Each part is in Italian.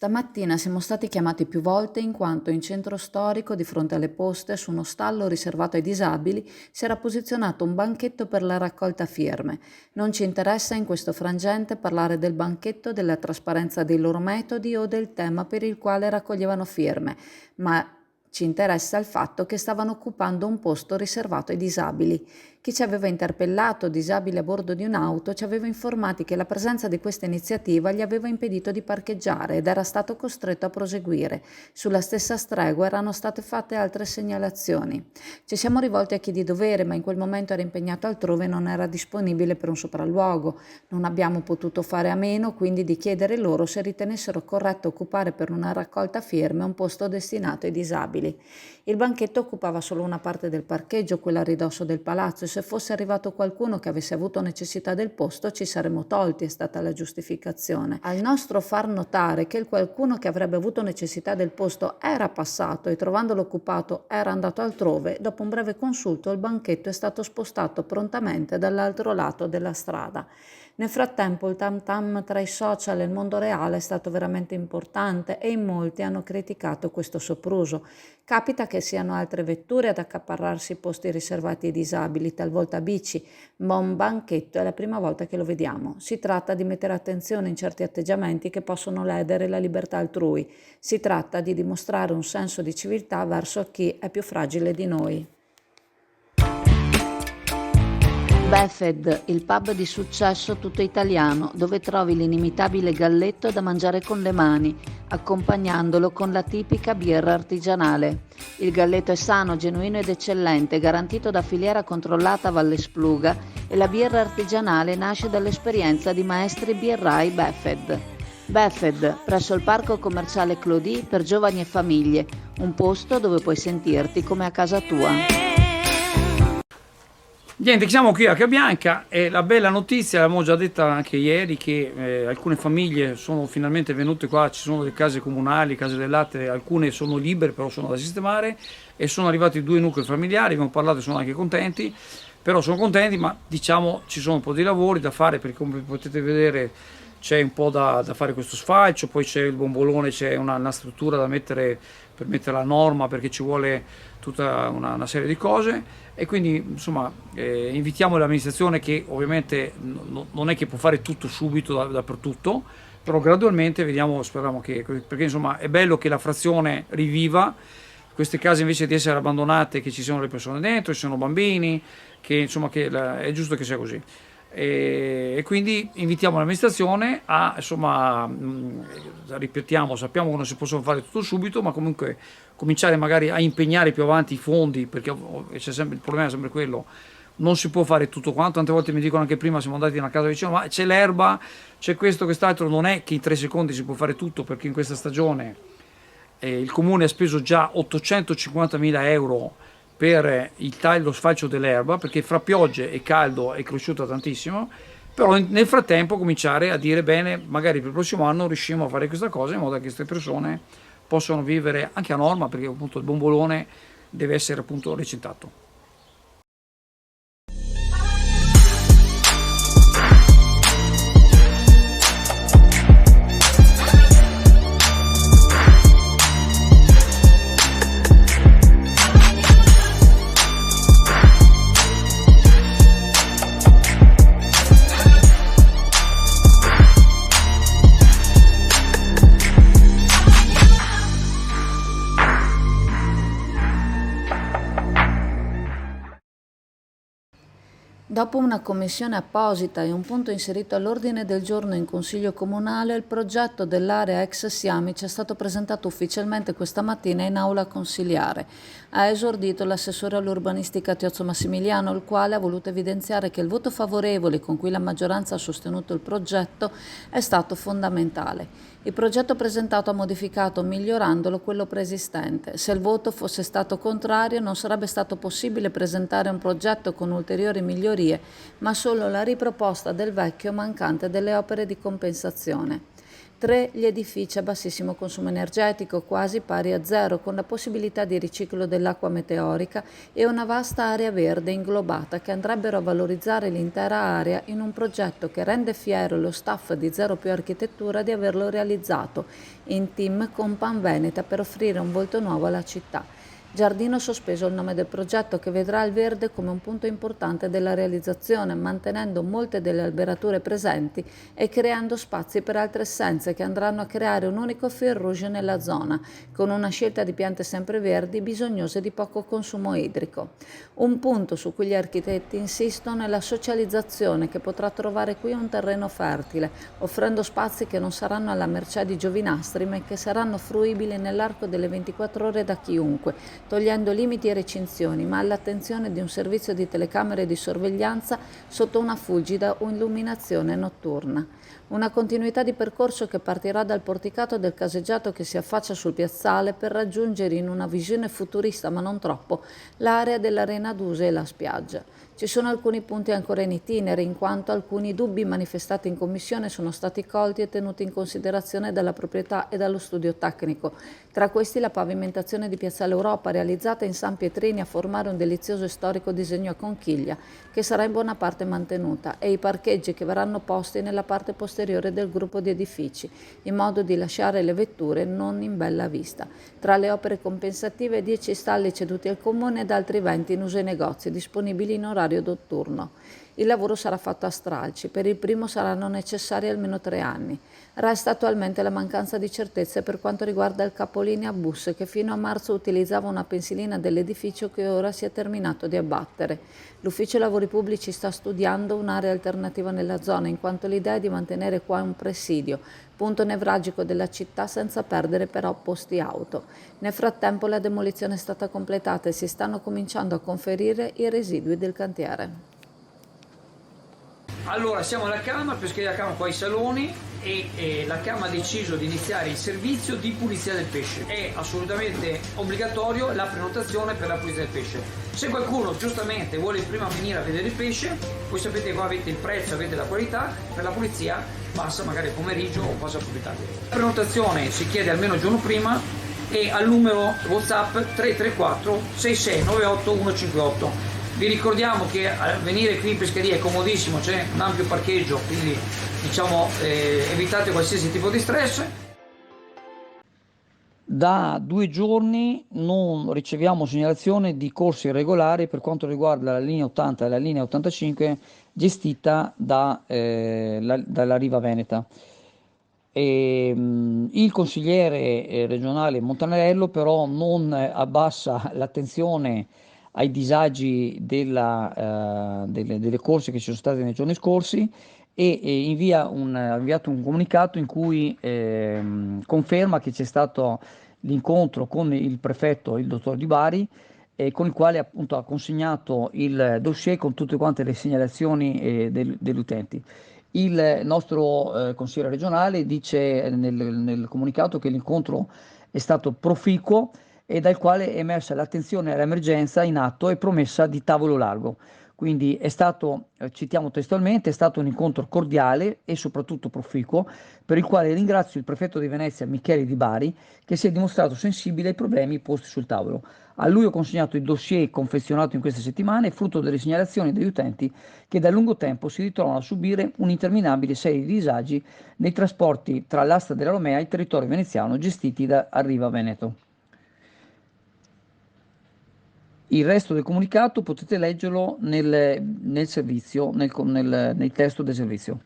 Stamattina siamo stati chiamati più volte in quanto in centro storico, di fronte alle poste, su uno stallo riservato ai disabili, si era posizionato un banchetto per la raccolta firme. Non ci interessa in questo frangente parlare del banchetto, della trasparenza dei loro metodi o del tema per il quale raccoglievano firme, ma ci interessa il fatto che stavano occupando un posto riservato ai disabili. Chi ci aveva interpellato, disabile a bordo di un'auto, ci aveva informati che la presenza di questa iniziativa gli aveva impedito di parcheggiare ed era stato costretto a proseguire. Sulla stessa stregua erano state fatte altre segnalazioni. Ci siamo rivolti a chi di dovere, ma in quel momento era impegnato altrove e non era disponibile per un sopralluogo. Non abbiamo potuto fare a meno quindi di chiedere loro se ritenessero corretto occupare per una raccolta firme un posto destinato ai disabili. Il banchetto occupava solo una parte del parcheggio, quella a ridosso del palazzo, e se fosse arrivato qualcuno che avesse avuto necessità del posto ci saremmo tolti, è stata la giustificazione. Al nostro far notare che il qualcuno che avrebbe avuto necessità del posto era passato e trovandolo occupato era andato altrove, dopo un breve consulto il banchetto è stato spostato prontamente dall'altro lato della strada. Nel frattempo il tam tam tra i social e il mondo reale è stato veramente importante e in molti hanno criticato questo sopruso. Capita che siano altre vetture ad accaparrarsi i posti riservati ai disabili, talvolta bici, ma un banchetto è la prima volta che lo vediamo. Si tratta di mettere attenzione in certi atteggiamenti che possono ledere la libertà altrui. Si tratta di dimostrare un senso di civiltà verso chi è più fragile di noi. Befed, il pub di successo tutto italiano, dove trovi l'inimitabile galletto da mangiare con le mani, accompagnandolo con la tipica birra artigianale. Il galletto è sano, genuino ed eccellente, garantito da filiera controllata Valle Spluga e la birra artigianale nasce dall'esperienza di maestri birrai Befed. Befed, presso il parco commerciale Clodì per giovani e famiglie, un posto dove puoi sentirti come a casa tua. Niente, siamo qui a Cabianca e la bella notizia, l'abbiamo già detta anche ieri, che alcune famiglie sono finalmente venute qua, ci sono le case comunali, case del latte, alcune sono libere però sono da sistemare e sono arrivati 2 nuclei familiari, abbiamo parlato e sono anche contenti, però sono contenti ma diciamo ci sono un po' di lavori da fare perché come potete vedere c'è un po' da fare questo sfalcio, poi c'è il bombolone, c'è una struttura da mettere per mettere la norma perché ci vuole tutta una serie di cose e quindi insomma invitiamo l'amministrazione che ovviamente non è che può fare tutto subito dappertutto, però gradualmente vediamo, speriamo che, perché insomma è bello che la frazione riviva queste case invece di essere abbandonate, che ci siano le persone dentro, ci sono bambini, che insomma è giusto che sia così. E quindi invitiamo l'amministrazione a, insomma, ripetiamo, sappiamo che non si possono fare tutto subito, ma comunque cominciare magari a impegnare più avanti i fondi, perché c'è sempre, il problema è sempre quello, non si può fare tutto quanto, tante volte mi dicono anche prima, siamo andati in una casa vicino, ma c'è l'erba, c'è questo, quest'altro, non è che in 3 secondi si può fare tutto, perché in questa stagione il comune ha speso già 850.000 euro per il taglio, lo sfalcio dell'erba, perché fra piogge e caldo è cresciuta tantissimo, però nel frattempo cominciare a dire bene, magari per il prossimo anno riusciamo a fare questa cosa in modo che queste persone possano vivere anche a norma, perché appunto il bombolone deve essere appunto recintato. Dopo una commissione apposita e un punto inserito all'ordine del giorno in Consiglio Comunale, il progetto dell'area ex Siami ci è stato presentato ufficialmente questa mattina in aula consiliare. Ha esordito l'assessore all'urbanistica Tiozzo Massimiliano, il quale ha voluto evidenziare che il voto favorevole con cui la maggioranza ha sostenuto il progetto è stato fondamentale. Il progetto presentato ha modificato migliorandolo quello preesistente. Se il voto fosse stato contrario non sarebbe stato possibile presentare un progetto con ulteriori migliorie, ma solo la riproposta del vecchio mancante delle opere di compensazione. 3. Gli edifici a bassissimo consumo energetico, quasi pari a zero, con la possibilità di riciclo dell'acqua meteorica e una vasta area verde inglobata che andrebbero a valorizzare l'intera area in un progetto che rende fiero lo staff di Zero Più Architettura di averlo realizzato in team con Panveneta per offrire un volto nuovo alla città. Giardino Sospeso è il nome del progetto, che vedrà il verde come un punto importante della realizzazione, mantenendo molte delle alberature presenti e creando spazi per altre essenze che andranno a creare un unico fil rouge nella zona, con una scelta di piante sempreverdi bisognose di poco consumo idrico. Un punto su cui gli architetti insistono è la socializzazione, che potrà trovare qui un terreno fertile, offrendo spazi che non saranno alla mercé di giovinastri, ma che saranno fruibili nell'arco delle 24 ore da chiunque, togliendo limiti e recinzioni, ma all'attenzione di un servizio di telecamere di sorveglianza sotto una fulgida illuminazione notturna. Una continuità di percorso che partirà dal porticato del caseggiato che si affaccia sul piazzale per raggiungere, in una visione futurista ma non troppo, l'area dell'Arena Duse e la spiaggia. Ci sono alcuni punti ancora in itinere, in quanto alcuni dubbi manifestati in commissione sono stati colti e tenuti in considerazione dalla proprietà e dallo studio tecnico. Tra questi la pavimentazione di Piazzale Europa, realizzata in San Pietrini a formare un delizioso e storico disegno a conchiglia, che sarà in buona parte mantenuta, e i parcheggi che verranno posti nella parte posteriore del gruppo di edifici, in modo di lasciare le vetture non in bella vista. Tra le opere compensative, 10 stalli ceduti al comune ed altri 20 in uso ai negozi, disponibili in orario notturno. Il lavoro sarà fatto a stralci, per il primo saranno necessari almeno 3 anni. Resta attualmente la mancanza di certezze per quanto riguarda il capolinea bus, che fino a marzo utilizzava una pensilina dell'edificio che ora si è terminato di abbattere. L'ufficio lavori pubblici sta studiando un'area alternativa nella zona, in quanto l'idea è di mantenere qua un presidio, punto nevralgico della città, senza perdere però posti auto. Nel frattempo la demolizione è stata completata e si stanno cominciando a conferire i residui del cantiere. Allora, siamo alla Camera, per iscrivere la Camera poi ai saloni e la Camera ha deciso di iniziare il servizio di pulizia del pesce. È assolutamente obbligatorio la prenotazione per la pulizia del pesce. Se qualcuno giustamente vuole prima venire a vedere il pesce, voi sapete che qua avete il prezzo, avete la qualità, per la pulizia passa magari il pomeriggio o passa più tardi. La prenotazione si chiede almeno il giorno prima e al numero WhatsApp 334 6698 158. Vi ricordiamo che venire qui in pescheria è comodissimo, c'è un ampio parcheggio, quindi diciamo evitate qualsiasi tipo di stress. Da 2 giorni non riceviamo segnalazione di corsi irregolari per quanto riguarda la linea 80 e la linea 85 gestita dalla Riva Veneta. Il consigliere regionale Montanarello però non abbassa l'attenzione ai disagi delle corse che ci sono state nei giorni scorsi e ha inviato un comunicato in cui conferma che c'è stato l'incontro con il prefetto, il dottor Di Bari, con il quale appunto ha consegnato il dossier con tutte quante le segnalazioni degli utenti. Il nostro consigliere regionale dice nel comunicato che l'incontro è stato proficuo e dal quale è emersa l'attenzione all'emergenza in atto e promessa di tavolo largo. Quindi è stato, citiamo testualmente, è stato un incontro cordiale e soprattutto proficuo, per il quale ringrazio il prefetto di Venezia Michele Di Bari, che si è dimostrato sensibile ai problemi posti sul tavolo. A lui ho consegnato il dossier confezionato in queste settimane, frutto delle segnalazioni degli utenti che da lungo tempo si ritrovano a subire un'interminabile serie di disagi nei trasporti tra l'asta della Romea e il territorio veneziano gestiti da Arriva Veneto. Il resto del comunicato potete leggerlo nel servizio, nel testo del servizio.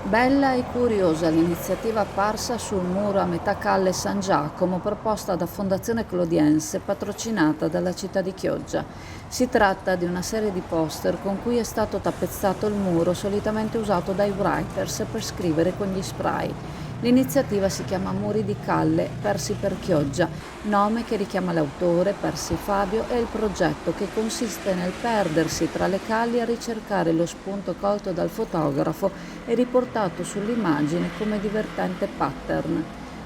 Bella e curiosa l'iniziativa apparsa sul muro a metà Calle San Giacomo, proposta da Fondazione Clodiense, patrocinata dalla città di Chioggia. Si tratta di una serie di poster con cui è stato tappezzato il muro solitamente usato dai writers per scrivere con gli spray. L'iniziativa si chiama Muri di Calle, Persi per Chioggia, nome che richiama l'autore, Persi Fabio, e il progetto, che consiste nel perdersi tra le calli a ricercare lo spunto colto dal fotografo e riportato sull'immagine come divertente pattern.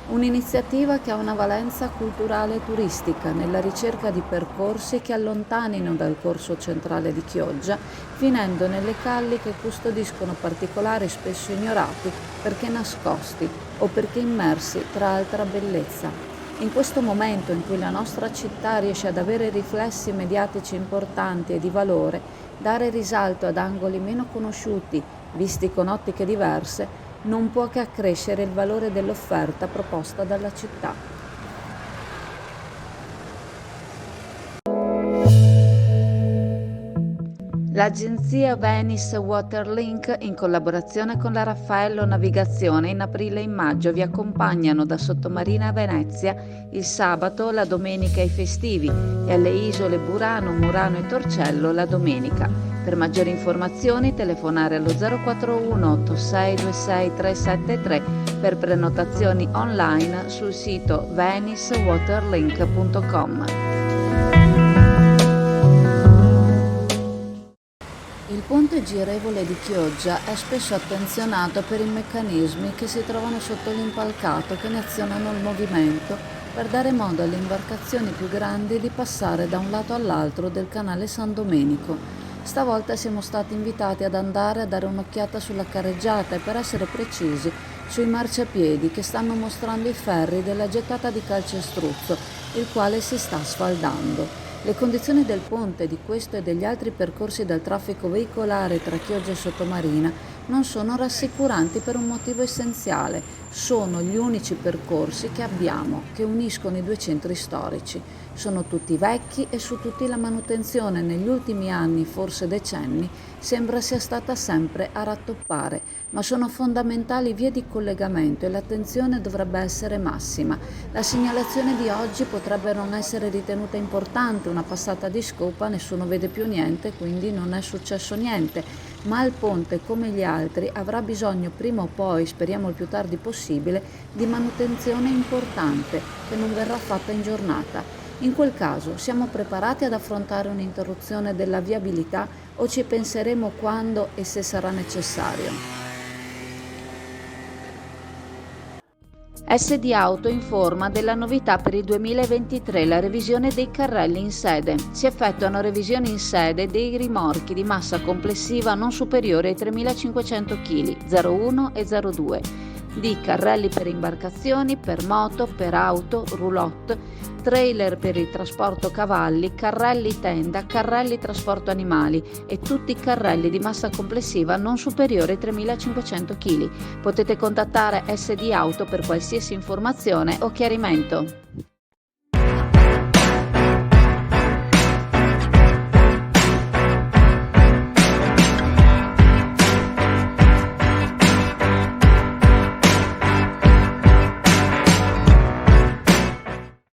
Un'iniziativa che ha una valenza culturale e turistica nella ricerca di percorsi che allontanino dal corso centrale di Chioggia, finendo nelle calli che custodiscono particolari spesso ignorati perché nascosti o perché immersi tra altra bellezza. In questo momento in cui la nostra città riesce ad avere riflessi mediatici importanti e di valore, dare risalto ad angoli meno conosciuti, visti con ottiche diverse, non può che accrescere il valore dell'offerta proposta dalla città. L'agenzia Venice Waterlink, in collaborazione con la Raffaello Navigazione, in aprile e in maggio vi accompagnano da Sottomarina a Venezia il sabato, la domenica e i festivi, e alle isole Burano, Murano e Torcello la domenica. Per maggiori informazioni telefonare allo 041 8626 373, per prenotazioni online sul sito venicewaterlink.com. Il ponte girevole di Chioggia è spesso attenzionato per i meccanismi che si trovano sotto l'impalcato, che ne azionano il movimento per dare modo alle imbarcazioni più grandi di passare da un lato all'altro del canale San Domenico. Stavolta siamo stati invitati ad andare a dare un'occhiata sulla carreggiata e, per essere precisi, sui marciapiedi che stanno mostrando i ferri della gettata di calcestruzzo, il quale si sta sfaldando. Le condizioni del ponte, di questo e degli altri percorsi del traffico veicolare tra Chioggia e Sottomarina non sono rassicuranti per un motivo essenziale: sono gli unici percorsi che abbiamo che uniscono i due centri storici. Sono tutti vecchi e su tutti la manutenzione negli ultimi anni, forse decenni, sembra sia stata sempre a rattoppare, ma sono fondamentali vie di collegamento e l'attenzione dovrebbe essere massima. La segnalazione di oggi potrebbe non essere ritenuta importante, una passata di scopa, nessuno vede più niente, quindi non è successo niente, ma il ponte, come gli altri, avrà bisogno prima o poi, speriamo il più tardi possibile, di manutenzione importante che non verrà fatta in giornata. In quel caso siamo preparati ad affrontare un'interruzione della viabilità o ci penseremo quando e se sarà necessario? SD Auto informa della novità per il 2023, la revisione dei carrelli in sede. Si effettuano revisioni in sede dei rimorchi di massa complessiva non superiore ai 3.500 kg, 01 e 02, di carrelli per imbarcazioni, per moto, per auto, roulotte, trailer per il trasporto cavalli, carrelli tenda, carrelli trasporto animali e tutti i carrelli di massa complessiva non superiore ai 3.500 kg. Potete contattare SD Auto per qualsiasi informazione o chiarimento.